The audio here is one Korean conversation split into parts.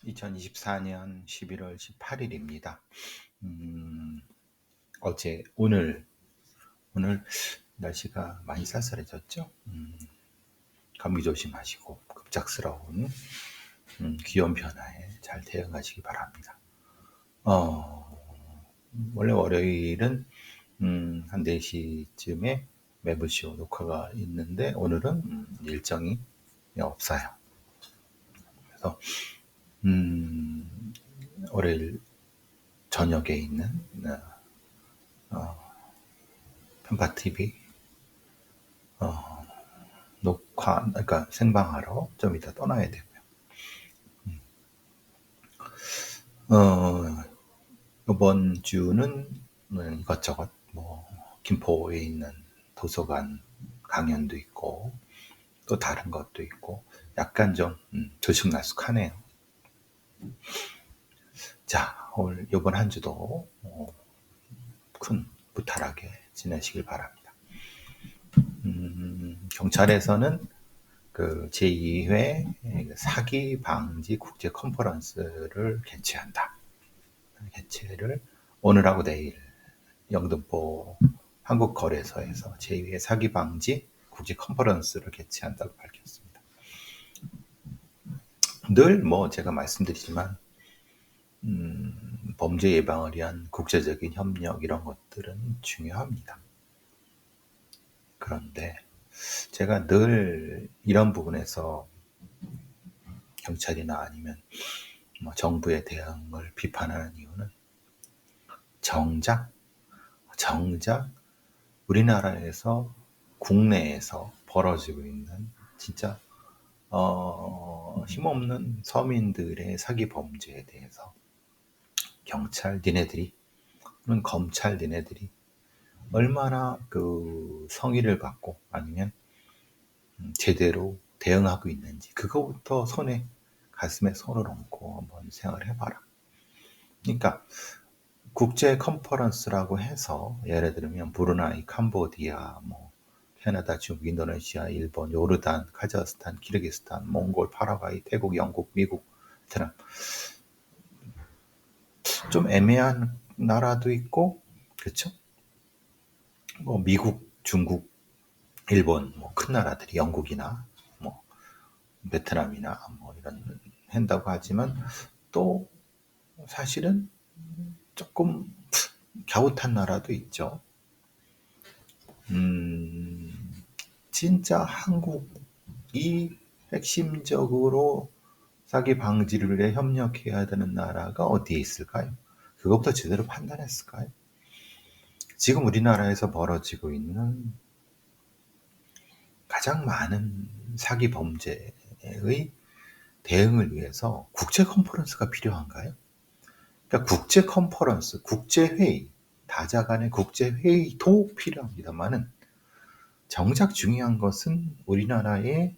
2024년 11월 18일입니다. 오늘 날씨가 많이 쌀쌀해졌죠? 감기 조심하시고 급작스러운 기온 변화에 잘 대응하시기 바랍니다. 원래 월요일은 한 4시쯤에 매부쇼 녹화가 있는데 오늘은 일정이 없어요. 그래서 월요일 저녁에 있는 편파TV 그러니까 생방하러 좀 이따 떠나야 되고요. 이번 주는 이것저것 김포에 있는 도서관 강연도 있고 또 다른 것도 있고 약간 좀 들쑥날쑥하네요. 자, 이번 한 주도 큰 무탈하게 지내시길 바랍니다. 경찰에서는 그 제2회 사기 방지 국제 컨퍼런스를 개최한다. 개최를 오늘하고 내일 영등포 한국거래소에서 제2회 사기 방지 국제 컨퍼런스를 개최한다고 밝혔습니다. 늘 제가 말씀드리지만 범죄 예방을 위한 국제적인 협력 이런 것들은 중요합니다. 그런데 제가 늘 이런 부분에서 경찰이나 아니면 정부의 대응을 비판하는 이유는 정작 우리나라에서 국내에서 벌어지고 있는 진짜 힘없는 서민들의 사기 범죄에 대해서 경찰 니네들이 또는 검찰 니네들이 얼마나 그 성의를 갖고 아니면 제대로 대응하고 있는지 그거부터 가슴에 손을 얹고 한번 생각을 해봐라. 그러니까 국제 컨퍼런스라고 해서 예를 들면 브루나이, 캄보디아, 캐나다, 중국, 인도네시아, 일본, 요르단, 카자흐스탄, 키르기스탄, 몽골, 파라과이, 태국, 영국, 미국, 베트남 좀 애매한 나라도 있고 그렇죠? 미국, 중국, 일본 큰 나라들이 영국이나 베트남이나 이런 한다고 하지만 또 사실은 조금 갸웃한 나라도 있죠. 진짜 한국이 핵심적으로 사기 방지를 위해 협력해야 되는 나라가 어디에 있을까요? 그것부터 제대로 판단했을까요? 지금 우리나라에서 벌어지고 있는 가장 많은 사기 범죄의 대응을 위해서 국제 컨퍼런스가 필요한가요? 그러니까 국제 컨퍼런스, 국제회의, 다자간의 국제회의도 필요합니다만은 정작 중요한 것은 우리나라의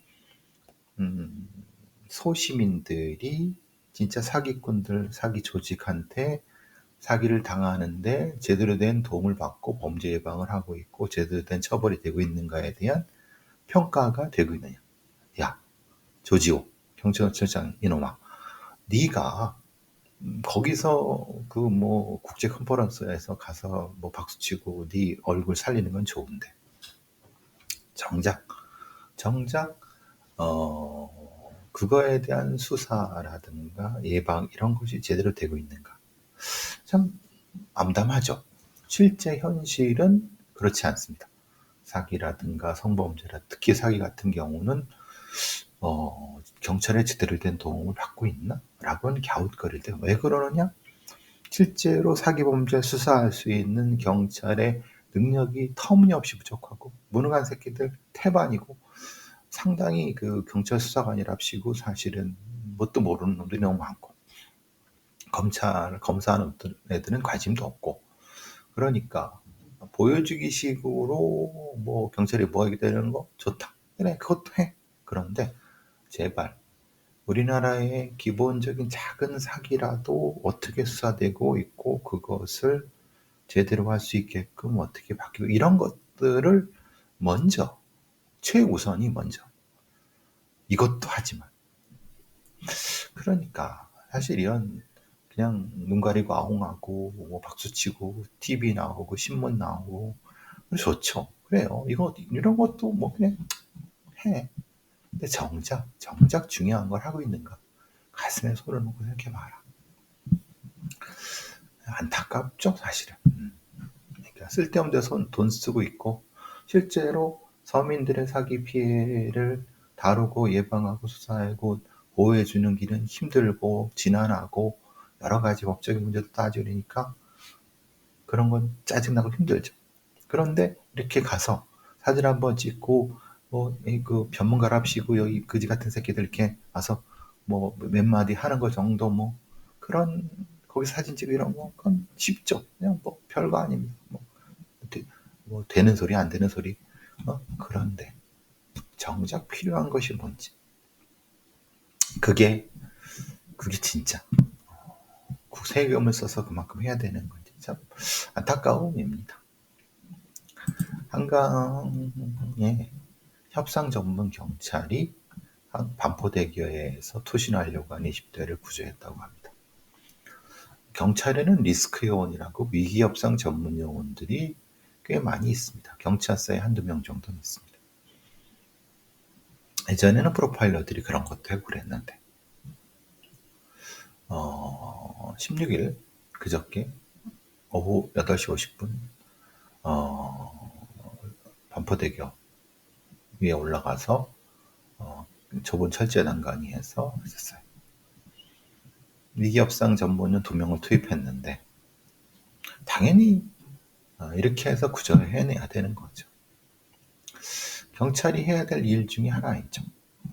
소시민들이 진짜 사기꾼들, 사기 조직한테 사기를 당하는데 제대로 된 도움을 받고 범죄 예방을 하고 있고 제대로 된 처벌이 되고 있는가에 대한 평가가 되고 있느냐. 야, 조지호 경찰청장 이놈아, 네가 거기서 국제 컨퍼런스에서 가서 박수치고 네 얼굴 살리는 건 좋은데 정작 그거에 대한 수사라든가 예방 이런 것이 제대로 되고 있는가 참 암담하죠. 실제 현실은 그렇지 않습니다. 사기라든가 성범죄라 특히 사기 같은 경우는 경찰에 제대로 된 도움을 받고 있나? 라고는 갸웃거릴 때 왜 그러느냐? 실제로 사기범죄 수사할 수 있는 경찰의 능력이 터무니없이 부족하고 무능한 새끼들 태반이고 상당히 그 경찰 수사관이랍시고 사실은 뭣도 모르는 놈들이 너무 많고 검사하는 애들은 관심도 없고 그러니까 보여주기식으로 경찰이 하게 되는 거 좋다. 그래 그것도 해. 그런데 제발 우리나라의 기본적인 작은 사기라도 어떻게 수사되고 있고 그것을 제대로 할 수 있게끔 어떻게 바뀌고 이런 것들을 먼저 최우선이 먼저 이것도 하지만 그러니까 사실 이런 그냥 눈 가리고 아웅하고 뭐 박수치고 TV 나오고 신문 나오고 좋죠. 그래요. 이런 것도 뭐 그냥 해. 근데 정작 중요한 걸 하고 있는가? 가슴에 손을 놓고 생각해봐라. 안타깝죠, 사실은. 그러니까 쓸데없는 데서 돈 쓰고 있고 실제로 서민들의 사기 피해를 다루고 예방하고 수사하고 보호해주는 길은 힘들고 지난하고 여러 가지 법적인 문제도 따지고 그러니까 그런 건 짜증나고 힘들죠. 그런데 이렇게 가서 사진 한번 찍고 그 전문가랍시고 여기 그지 같은 새끼들 이렇게 와서 뭐 몇 마디 하는 거 정도 뭐 그런 거기 사진 찍고 이런 거 그건 쉽죠. 그냥 뭐 별거 아닙니다. 뭐 되는 소리 안 되는 소리. 그런데 정작 필요한 것이 뭔지 그게 진짜 세금을 써서 그만큼 해야 되는 건지 참 안타까움입니다. 한강에 협상 전문 경찰이 반포대교에서 투신하려고 한 20대를 구조했다고 합니다. 경찰에는 리스크 요원이라고 위기협상 전문 요원들이 꽤 많이 있습니다. 경찰서에 한두 명 정도는 있습니다. 예전에는 프로파일러들이 그런 것도 하고 그랬는데 16일 그저께 오후 8시 50분 반포대교 위에 올라가서 좁은 철제 난간위에서 했었어요. 위기협상 전문은 2명을 투입했는데 당연히 이렇게 해서 구조를 해내야 되는 거죠. 경찰이 해야 될 일 중에 하나이죠.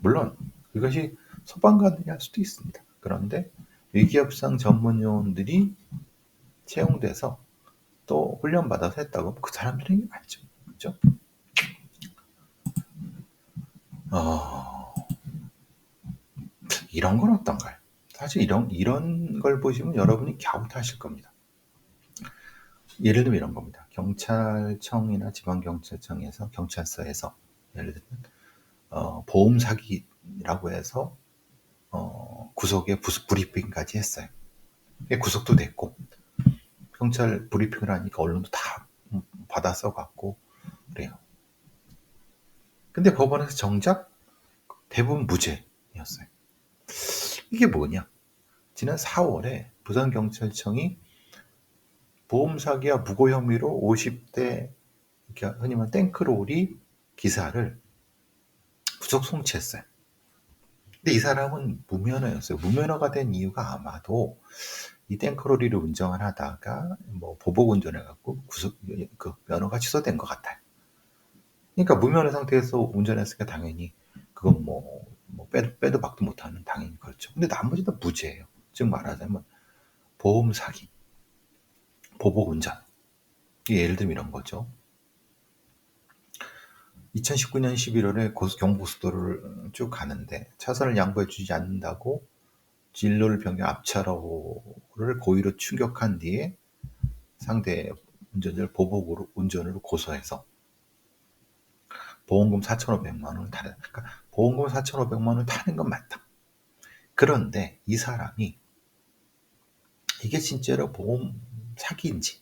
물론 그것이 소방관들이 할 수도 있습니다. 그런데 위기협상 전문 요원들이 채용돼서 또 훈련받아서 했다고 그 사람들이 맞죠. 그죠? 이런 건 어떤가요? 사실 이런 걸 보시면 여러분이 갸웃하실 겁니다. 예를 들면 이런 겁니다. 경찰청이나 지방경찰청에서 경찰서에서 예를 들면 보험 사기라고 해서 구속에 브리핑까지 했어요. 구속도 됐고 경찰 브리핑을 하니까 언론도 다 받아 써갖고 그래요. 근데 법원에서 정작 대부분 무죄였어요. 이게 뭐냐? 지난 4월에 부산경찰청이 보험 사기와 무고 혐의로 50대 흔히 말하는 땡크로리 기사를 구속 송치했어요. 근데 이 사람은 무면허였어요. 무면허가 된 이유가 아마도 이 땡크로리를 운전을 하다가 뭐 보복 운전해갖고 그 면허가 취소된 것 같아요. 그러니까 무면허 상태에서 운전했으니까 당연히 그건 빼도 박도 못하는 당연히 그렇죠. 근데 나머지 다 무죄예요. 즉 말하자면 보험 사기, 보복 운전. 예를 들면 이런 거죠. 2019년 11월에 경부고속도로를 쭉 가는데 차선을 양보해주지 않는다고 진로를 변경 앞차로를 고의로 추격한 뒤에 상대 운전자를 보복으로 운전으로 고소해서 보험금 4,500만 원을 타는. 그러니까 보험금 4,500만 원을 타는 건 맞다. 그런데 이 사람이 이게 진짜로 보험 사기인지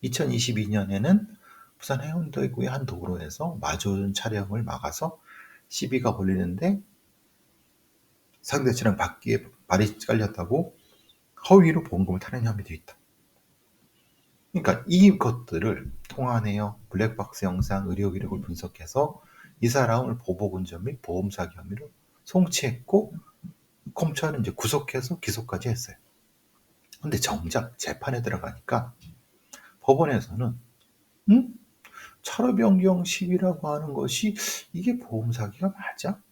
2022년에는 부산 해운대구의 한 도로에서 마주오는 차량을 막아서 시비가 걸리는데 상대 차량 바퀴에 발이 깔렸다고 허위로 보험금을 타는 혐의도 있다. 그러니까 이것들을 통화내역, 블랙박스 영상, 의료 기록을 분석해서 이 사람을 보복 운전 및 보험 사기 혐의로 송치했고 검찰은 이제 구속해서 기소까지 했어요. 근데 정작 재판에 들어가니까 법원에서는 차로 변경 시비라고 하는 것이 이게 보험 사기가 맞아?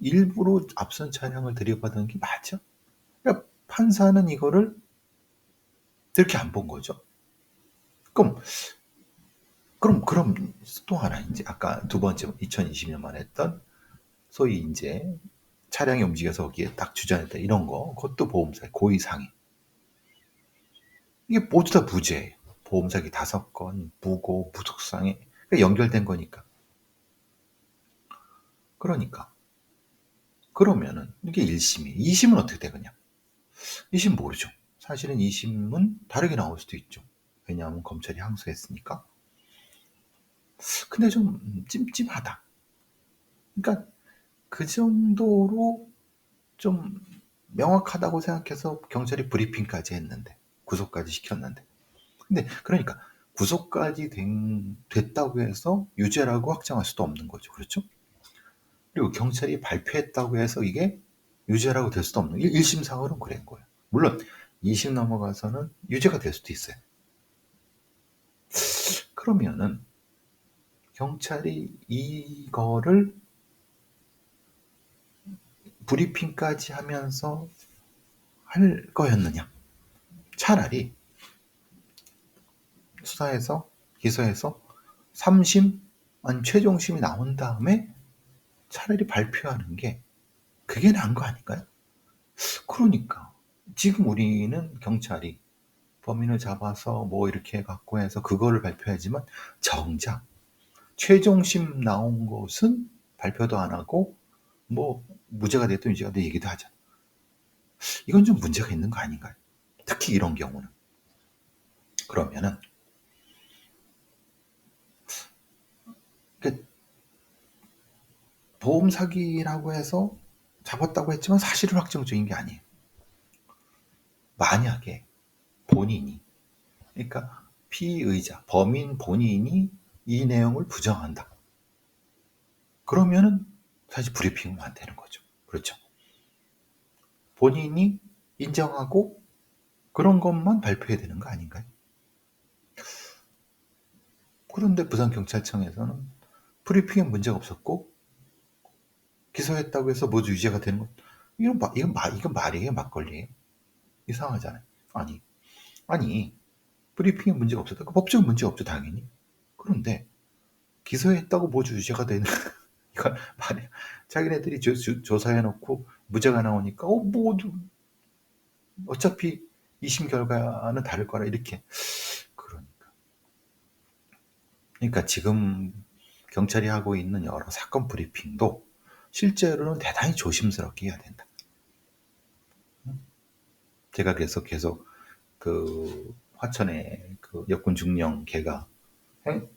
일부러 앞선 차량을 들이받은 게 맞아? 그러니까 판사는 이거를 그렇게 안 본 거죠. 그럼 또 하나 이제 아까 두 번째 2020년만 했던 소위 이제 차량이 움직여서 거기에 딱 주저했다 이런 거 그것도 보험사 고의 상해. 이게 모두 다 무죄예요. 보험 사기 5건, 무고, 무속상해 그러니까 연결된 거니까. 그러니까 그러면은 이게 1심이 2심은 어떻게 되느냐? 1심 모르죠. 사실은 2심은 다르게 나올 수도 있죠. 왜냐하면 검찰이 항소했으니까. 근데 좀 찜찜하다. 그러니까 그 정도로 좀 명확하다고 생각해서 경찰이 브리핑까지 했는데, 구속까지 시켰는데. 근데 그러니까 구속까지 됐다고 해서 유죄라고 확정할 수도 없는 거죠. 그렇죠? 그리고 경찰이 발표했다고 해서 이게 유죄라고 될 수도 없는, 1심상으로는 그런 거예요. 물론 2심 넘어가서는 유죄가 될 수도 있어요. 그러면은 경찰이 이거를 브리핑까지 하면서 할 거였느냐? 차라리 수사해서 기소해서 3심 아니 최종심이 나온 다음에 차라리 발표하는 게 그게 나은 거 아닐까요? 그러니까 지금 우리는 경찰이 범인을 잡아서 뭐 이렇게 갖고 해서 그거를 발표하지만 정작 최종심 나온 것은 발표도 안 하고 뭐 무죄가 됐든 유죄가 됐든 얘기도 하잖아. 이건 좀 문제가 있는 거 아닌가요? 특히 이런 경우는. 그러면은 그 보험 사기라고 해서 잡았다고 했지만 사실은 확정적인 게 아니에요. 만약에 본인이, 그러니까 피의자, 범인 본인이 이 내용을 부정한다. 그러면은 사실 브리핑은 안 되는 거죠. 그렇죠. 본인이 인정하고 그런 것만 발표해야 되는 거 아닌가요? 그런데 부산경찰청에서는 브리핑에 문제가 없었고 기소했다고 해서 모두 유죄가 되는 것, 이건 말이에요, 막걸리예요? 이상하잖아요. 아니 브리핑에 문제가 없었다. 그 법적인 문제가 없죠, 당연히. 그런데 기소했다고 모두 유죄가 되는 이건 말이야. 자기네들이 조사해놓고 무죄가 나오니까 모두 어차피 2심 결과는 다를 거라 이렇게. 그러니까 지금 경찰이 하고 있는 여러 사건 브리핑도 실제로는 대단히 조심스럽게 해야 된다. 제가 계속 그 화천의 그 역군 중령 걔가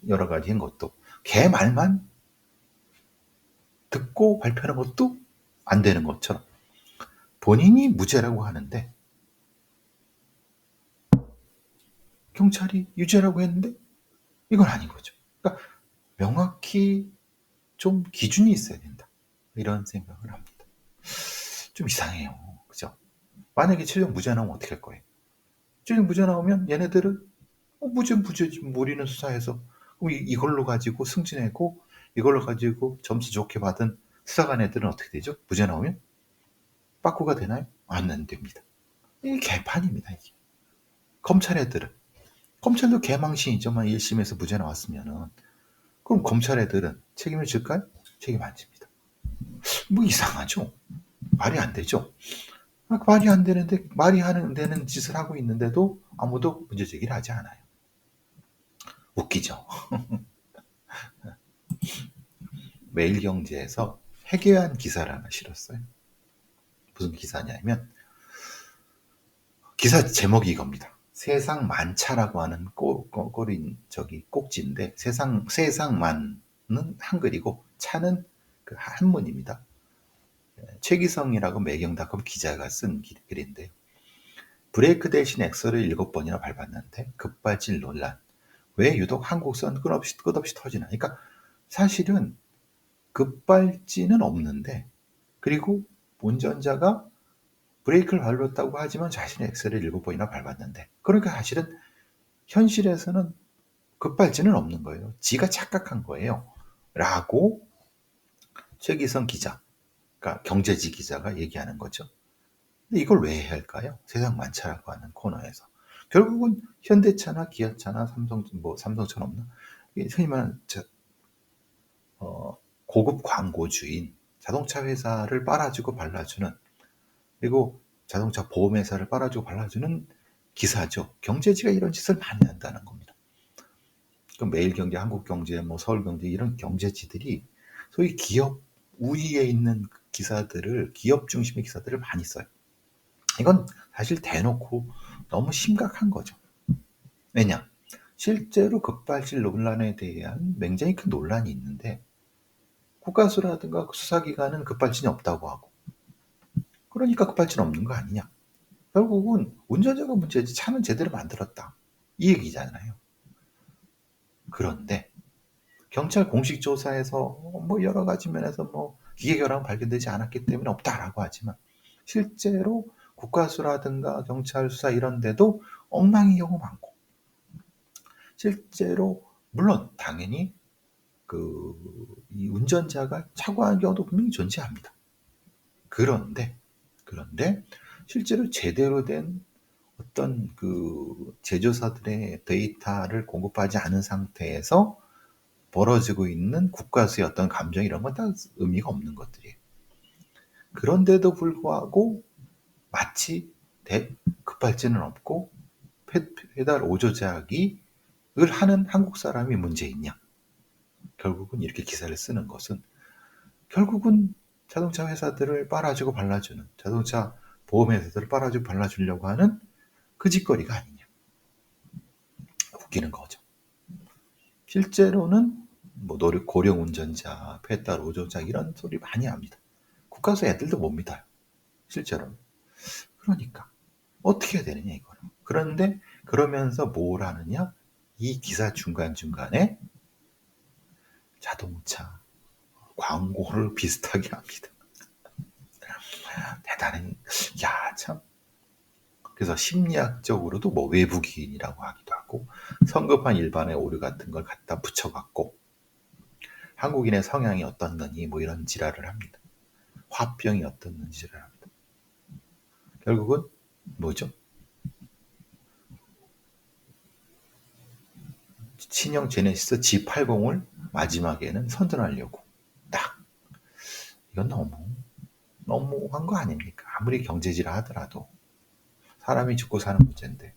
여러 가지 한 것도 걔 말만 듣고 발표하는 것도 안 되는 것처럼 본인이 무죄라고 하는데 경찰이 유죄라고 했는데 이건 아닌 거죠. 그러니까 명확히 좀 기준이 있어야 된다. 이런 생각을 합니다. 좀 이상해요. 그죠? 만약에 최종 무죄 나오면 어떻게 할 거예요? 최종 무죄 나오면 얘네들은 무죄지. 우리는 수사해서 이걸로 가지고 승진했고 이걸로 가지고 점수 좋게 받은 수사관 애들은 어떻게 되죠? 무죄 나오면 빠꾸가 되나요? 안 됩니다. 이게 개판입니다. 이게. 검찰 애들은 검찰도 개망신이죠만 1심에서 무죄 나왔으면은 그럼 검찰 애들은 책임을 질까요? 책임 안 집니다. 뭐 이상하죠? 말이 안 되죠? 말이 안 되는데 말이 안 되는 짓을 하고 있는데도 아무도 문제 제기를 하지 않아요. 웃기죠? 매일경제에서 해괴한 기사를 하나 실었어요. 무슨 기사냐면 기사 제목이 이겁니다. 세상 만차라고 하는 꼬린 꼭지인데 세상만은 한글이고 차는 그 한문입니다. 최기성이라고 매경닷컴 기자가 쓴 글인데 브레이크 대신 엑셀을 7번이나 밟았는데 급발진 논란. 왜 유독 한국선 끝없이 터지나. 그러니까 사실은 급발진은 없는데 그리고 운전자가 브레이크를 밟았다고 하지만 자신의 엑셀을 7번이나 밟았는데 그러니까 사실은 현실에서는 급발진은 없는 거예요. 지가 착각한 거예요. 라고 최기성 기자, 그러니까 경제지 기자가 얘기하는 거죠. 근데 이걸 왜 해야 할까요? 세상 만차라고 하는 코너에서. 결국은 현대차나 기아차나 삼성차는 없나? 흔히 말하는 고급 광고주인 자동차 회사를 빨아주고 발라주는, 그리고 자동차 보험회사를 빨아주고 발라주는 기사죠. 경제지가 이런 짓을 많이 한다는 겁니다. 그럼 매일경제, 한국경제, 서울경제 이런 경제지들이 소위 기업 우위에 있는 기사들을, 기업 중심의 기사들을 많이 써요. 이건 사실 대놓고 너무 심각한 거죠. 왜냐? 실제로 급발진 논란에 대한 굉장히 큰 논란이 있는데 국가수라든가 수사기관은 급발진이 없다고 하고 그러니까 급발진 없는 거 아니냐? 결국은 운전자가 문제지 차는 제대로 만들었다. 이 얘기잖아요. 그런데 경찰 공식 조사에서 뭐 여러 가지 면에서 뭐 기계 결함 발견되지 않았기 때문에 없다라고 하지만 실제로 국가수라든가 경찰 수사 이런 데도 엉망인 경우 많고 실제로 물론 당연히 이 운전자가 사고한 경우도 분명히 존재합니다. 그런데 실제로 제대로 된 어떤 제조사들의 데이터를 공급하지 않은 상태에서 벌어지고 있는 국가수의 어떤 감정 이런 건 다 의미가 없는 것들이에요. 그런데도 불구하고 마치 급발진은 없고 페달 오조작을 하는 한국 사람이 문제 있냐? 결국은 이렇게 기사를 쓰는 것은 결국은 자동차 회사들을 빨아주고 발라주는 자동차 보험 회사들을 빨아주고 발라주려고 하는 그 짓거리가 아니냐. 웃기는 거죠. 실제로는 뭐 고령 운전자, 페달 오조작 이런 소리 많이 합니다. 국가에서 애들도 못 믿어요. 실제로는. 그러니까 어떻게 해야 되느냐 이거는. 그런데 그러면서 뭘 하느냐? 이 기사 중간중간에 자동차 광고를 비슷하게 합니다. 대단히 야 참. 그래서 심리학적으로도 뭐 외부기인이라고 하기도 하고 성급한 일반의 오류 같은 걸 갖다 붙여갖고 한국인의 성향이 어떻느니 뭐 이런 지랄을 합니다. 화병이 어떻는지 지랄을 합니다. 결국은 뭐죠? 신형 제네시스 G80을 마지막에는 선전하려고 딱 이건 너무한 거 아닙니까? 아무리 경제지라 하더라도 사람이 죽고 사는 문제인데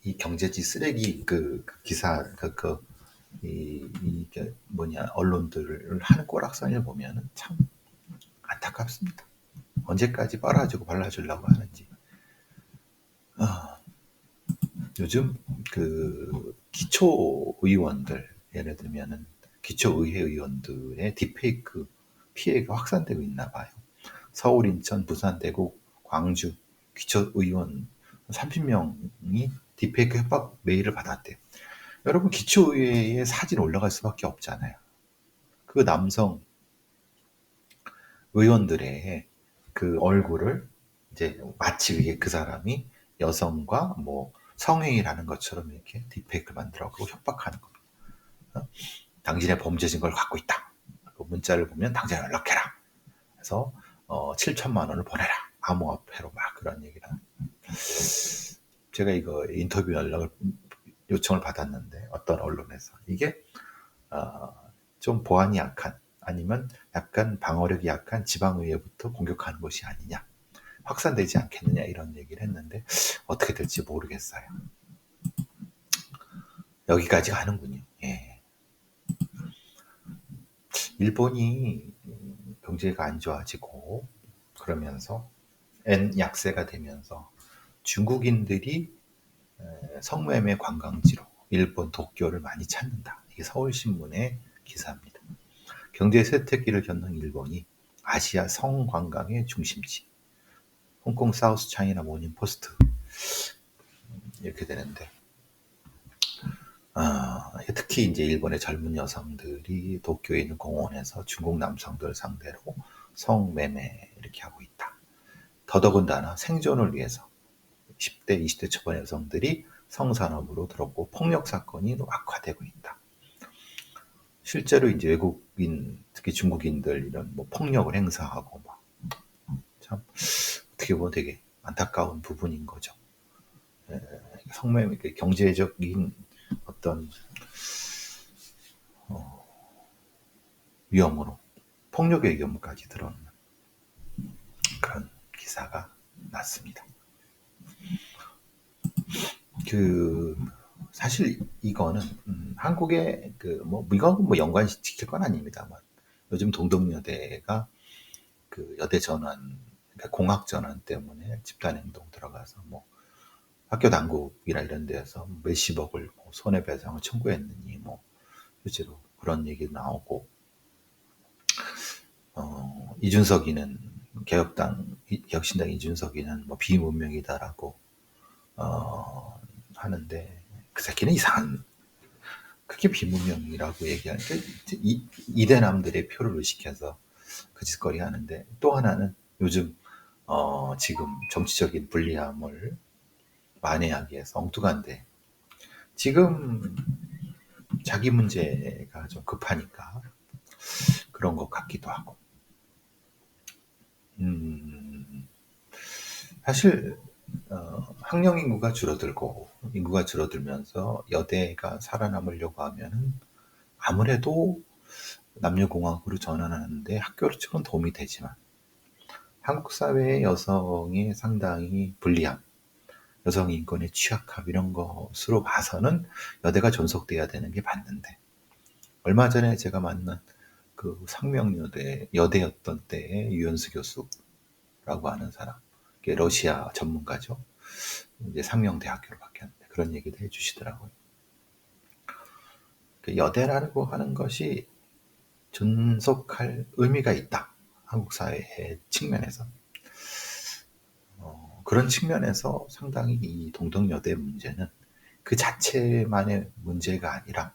이 경제지 쓰레기 기사 언론들을 하는 꼬락서니를 보면은 참 안타깝습니다. 언제까지 빨아주고 발라주려고 하는지. 요즘 기초의원들 예를 들면은 기초의회 의원들의 딥페이크 피해가 확산되고 있나 봐요. 서울, 인천, 부산, 대구, 광주 기초의원 30명이 딥페이크 협박 메일을 받았대요. 여러분 기초의회에 사진 올라갈 수밖에 없잖아요. 그 남성 의원들의 그 얼굴을 이제 마치 이게 그 사람이 여성과 뭐 성행위라는 것처럼 이렇게 딥페이크를 만들어가고 협박하는 겁니다. 당신의 범죄 증거를 갖고 있다. 그 문자를 보면 당장 연락해라. 그래서 7천만 원을 보내라. 암호화폐로 막 그런 얘기를 합니다. 제가 이거 인터뷰 연락을 요청을 받았는데 어떤 언론에서 이게 좀 보안이 약한 아니면 약간 방어력이 약한 지방의회부터 공격하는 것이 아니냐 확산되지 않겠느냐 이런 얘기를 했는데 어떻게 될지 모르겠어요. 여기까지 가는군요. 예. 일본이 경제가 안 좋아지고 그러면서 N 약세가 되면서 중국인들이 성매매 관광지로 일본 도쿄를 많이 찾는다. 이게 서울신문의 기사입니다. 경제 쇠퇴기를 겪는 일본이 아시아 성관광의 중심지. 홍콩 사우스 차이나 모닝 포스트 이렇게 되는데 특히 이제 일본의 젊은 여성들이 도쿄에 있는 공원에서 중국 남성들 상대로 성매매 이렇게 하고 있다. 더더군다나 생존을 위해서 10대, 20대 초반 여성들이 성산업으로 들었고 폭력 사건이 악화되고 있다. 실제로 이제 외국인, 특히 중국인들 이런 뭐 폭력을 행사하고 막 참 어떻게 보면 되게 안타까운 부분인 거죠. 성매매 경제적인 어떤 위험으로 폭력의 위험까지 드러나는 그런 기사가 났습니다. 사실 이거는 한국의 이건 뭐 연관 시킬 건 아닙니다만 요즘 동덕여대가 여대 전환 그러니까 공학 전환 때문에 집단 행동 들어가서 뭐 학교 당국이나 이런 데에서 몇십억을 뭐 손해배상을 청구했느니 뭐 실제로 그런 얘기 나오고, 이준석이는 혁신당 이준석이는 뭐 비문명이다라고 하는데, 그 새끼는 이상한, 그게 비문명이라고 얘기하니까 이대남들의 표를 의식해서 그 짓거리 하는데, 또 하나는 요즘 지금 정치적인 불리함을 만회하기 위해서 엉뚱한데, 지금 자기 문제가 좀 급하니까 그런 것 같기도 하고. 사실 학령 인구가 줄어들고, 인구가 줄어들면서 여대가 살아남으려고 하면은 아무래도 남녀공학으로 전환하는데 학교 측은 도움이 되지만, 한국 사회의 여성의 상당히 불리함, 여성 인권의 취약함, 이런 것으로 봐서는 여대가 존속돼야 되는 게 맞는데, 얼마 전에 제가 만난 그 상명여대 여대였던 때의 유연수 교수라고 하는 사람, 러시아 전문가죠. 이제 상명대학교로 바뀌었는데 그런 얘기도 해주시더라고요. 여대라고 하는 것이 존속할 의미가 있다, 한국 사회의 측면에서. 그런 측면에서 상당히 이 동덕여대 문제는 그 자체만의 문제가 아니라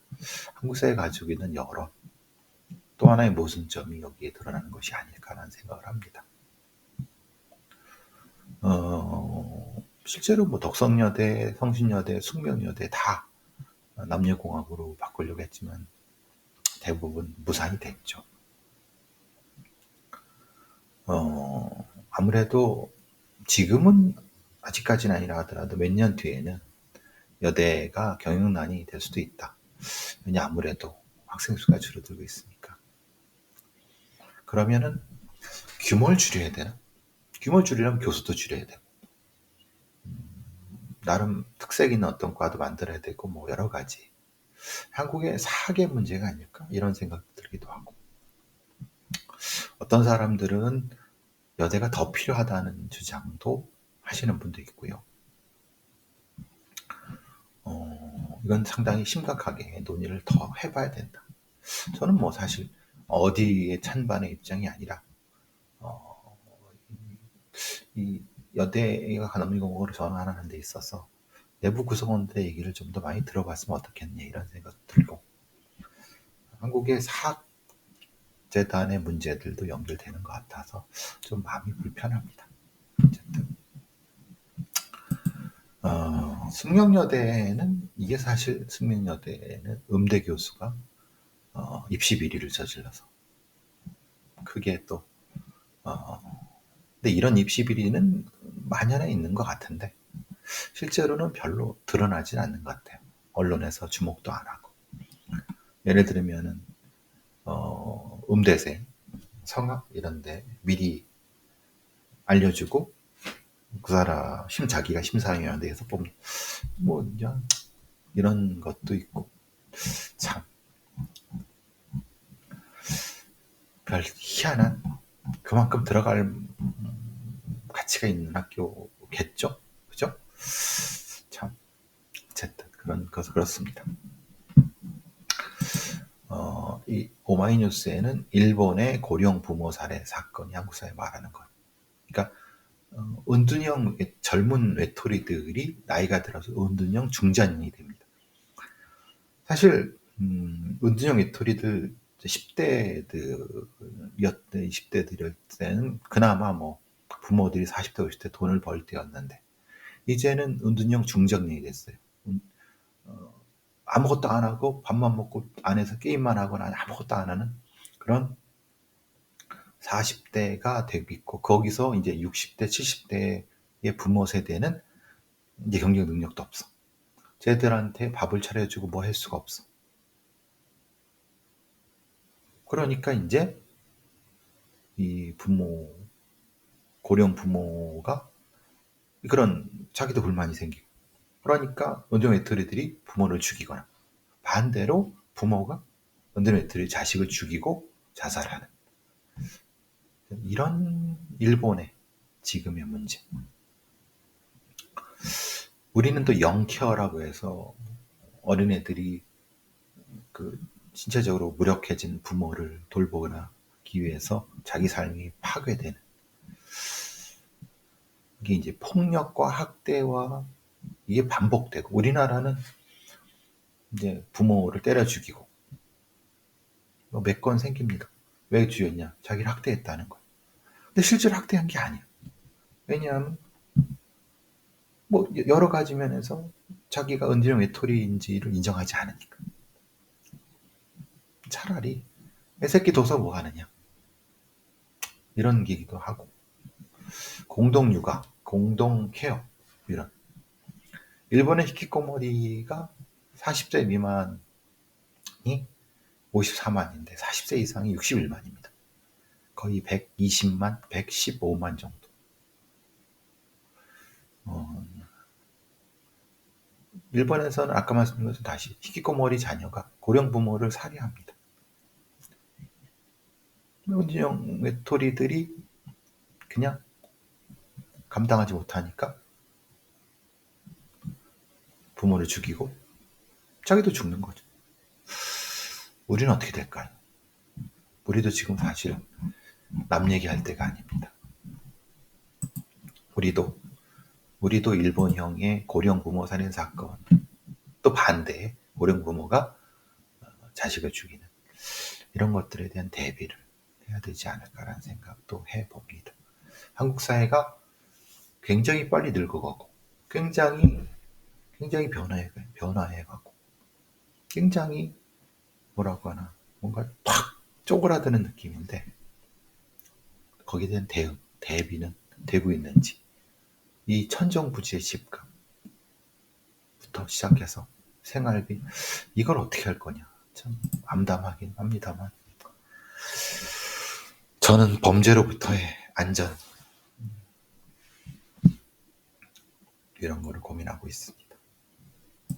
한국 사회가 가지고 있는 여러 또 하나의 모순점이 여기에 드러나는 것이 아닐까라는 생각을 합니다. 실제로 뭐 덕성여대, 성신여대, 숙명여대 다 남녀공학으로 바꾸려고 했지만 대부분 무산이 됐죠. 아무래도 지금은 아직까지는 아니라 하더라도 몇 년 뒤에는 여대가 경영난이 될 수도 있다. 왜냐, 아무래도 학생 수가 줄어들고 있으니까. 그러면은 규모를 줄여야 되나? 규모를 줄이려면 교수도 줄여야 되고, 나름 특색 있는 어떤 과도 만들어야 되고, 뭐 여러 가지. 한국의 사학의 문제가 아닐까? 이런 생각도 들기도 하고. 어떤 사람들은 여대가 더 필요하다는 주장도 하시는 분도 있고요. 이건 상당히 심각하게 논의를 더 해봐야 된다. 저는 뭐 사실 어디에 찬반의 입장이 아니라, 이 여대가 가남리공학으로 전환하는 데 있어서 내부 구성원들의 얘기를 좀 더 많이 들어봤으면 어떻겠냐, 이런 생각도 들고, 한국의 사학재단의 문제들도 연결되는 것 같아서 좀 마음이 불편합니다. 어쨌든 숙명여대는, 이게 사실 숙명여대는 음대 교수가 입시 비리를 저질러서 그게 또 근데 이런 입시 비리는 만연해 있는 것 같은데 실제로는 별로 드러나진 않는 것 같아요. 언론에서 주목도 안 하고. 예를 들면은 음대생 성악 이런데 미리 알려주고 그 사람 자기가 심사위원회에서 뽑는 뭐 이런 것도 있고, 참 별 희한한, 그만큼 들어갈 가치가 있는 학교겠죠, 그죠? 참 어쨌든 그런 것은 그렇습니다. 이 오마이뉴스에는 일본의 고령 부모 살해 사건이 한국 사회에 말하는 것. 그러니까 은둔형 젊은 외톨이들이 나이가 들어서 은둔형 중장년이 됩니다. 사실 은둔형 외톨이들 10대들, 20대들 때는 그나마 뭐 부모들이 40대, 50대 돈을 벌 때였는데, 이제는 은둔형 중장년이 됐어요. 아무것도 안 하고 밥만 먹고 안에서 게임만 하거나 아무것도 안 하는 그런 40대가 되고 있고, 거기서 이제 60대, 70대의 부모 세대는 이제 경쟁 능력도 없어. 쟤들한테 밥을 차려주고 뭐 할 수가 없어. 그러니까 이제 이 부모, 고령 부모가 그런 자기도 불만이 생기고, 그러니까 은둔 외톨이들이 부모를 죽이거나, 반대로 부모가 은둔 외톨이 자식을 죽이고 자살하는, 이런 일본의 지금의 문제. 우리는 또 영케어라고 해서 어린애들이 그 신체적으로 무력해진 부모를 돌보기 위해서 자기 삶이 파괴되는, 이게 이제 폭력과 학대와 이게 반복되고, 우리나라는 이제 부모를 때려 죽이고 몇 건 생깁니다. 왜 죽였냐? 자기를 학대했다는 거예요. 근데 실제로 학대한 게 아니야. 왜냐하면 뭐 여러 가지 면에서 자기가 은둔형 외톨이인지를 인정하지 않으니까. 차라리 애 새끼 둬서 뭐 하느냐, 이런 얘기도 하고, 공동 육아, 공동 케어, 이런. 일본의 히키코모리가 40세 미만이 54만인데 40세 이상이 61만입니다. 거의 120만, 115만 정도. 일본에서는 아까 말씀드린 것처럼 다시 히키코모리 자녀가 고령 부모를 살해합니다. 은둔형 외톨이들이 그냥 감당하지 못하니까 부모를 죽이고 자기도 죽는 거죠. 우리는 어떻게 될까요? 우리도 지금 사실 남 얘기할 때가 아닙니다. 우리도 일본형의 고령 부모 살인 사건, 또 반대에 고령 부모가 자식을 죽이는 이런 것들에 대한 대비를 해야 되지 않을까라는 생각도 해봅니다. 한국 사회가 굉장히 빨리 늙어가고 굉장히 변화해가고 굉장히 뭐라고 하나, 뭔가 탁 쪼그라드는 느낌인데, 거기에 대한 대비는 되고 있는지, 이 천정부지의 집값부터 시작해서 생활비, 이걸 어떻게 할 거냐, 참 암담하긴 합니다만, 저는 범죄로부터의 안전, 이런 거를 고민하고 있습니다.